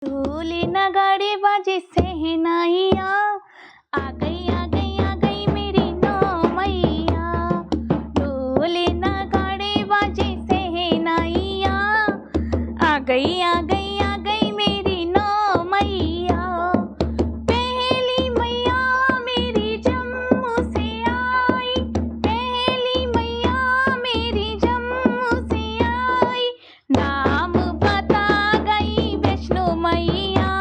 ढोल नगाड़े बाजे सहनाइया, आ गई मेरी नौ मैया। ढोल नगाड़े बाजे सहनाइया, आ गई मेरी नौ मैया। पहली मैया मेरी जम्मू से आई, पहली मैया मेरी जम्मू से आई। नाम बता गई वैष्णो मैया,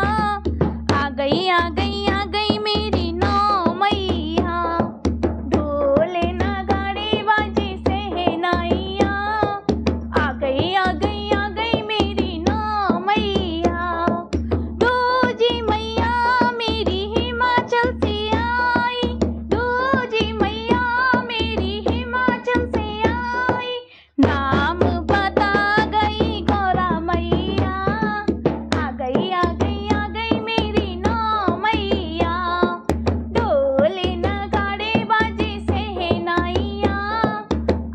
आ गई मेरी नौ मैया। ढोल नगाड़े बाजे सहनाइया, आ गई मेरी नौ मैया। दूजी मैया मेरी हिमाचल से आई, दूजी मैया मेरी हिमाचल से आई। नाम बता गई गौरा मैया, आ गई मेरी नौ मैया। ढोल नगाड़े बाजे सहनाइया,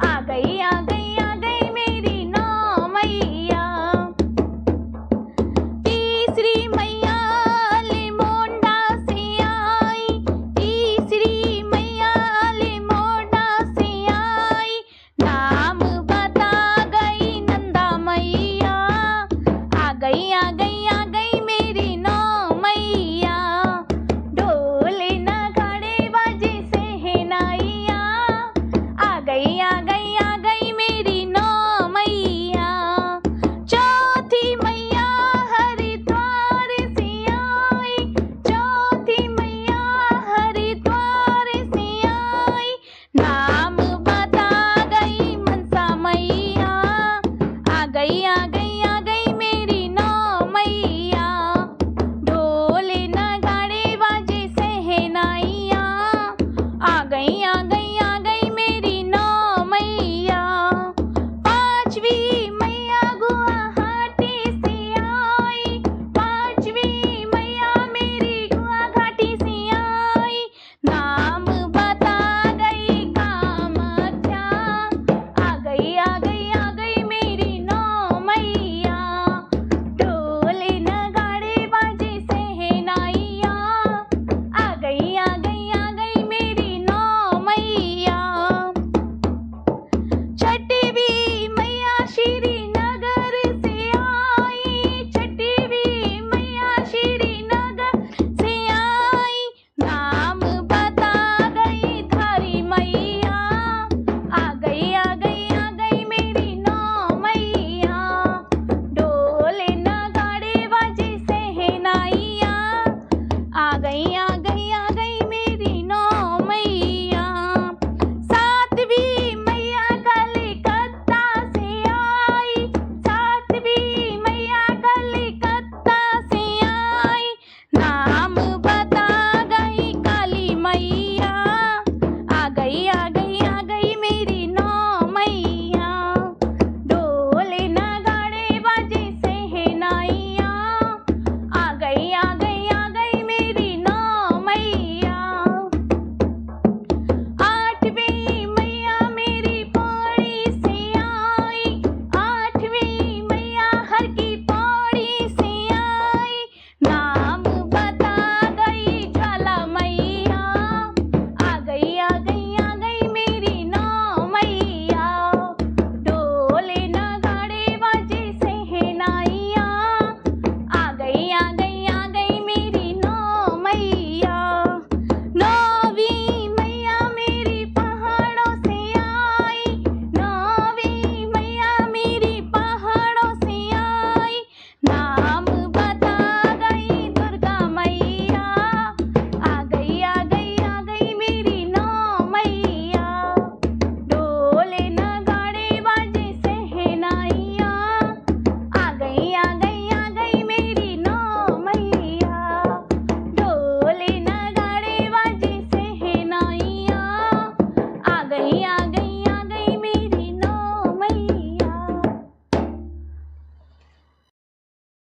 आ गई मेरी नौ मैया। तीसरी मैया अलीमोंडा से आई, तीसरी मैया अलीमोंडा से आई। नाम बता गई नंदा मैया, आ गई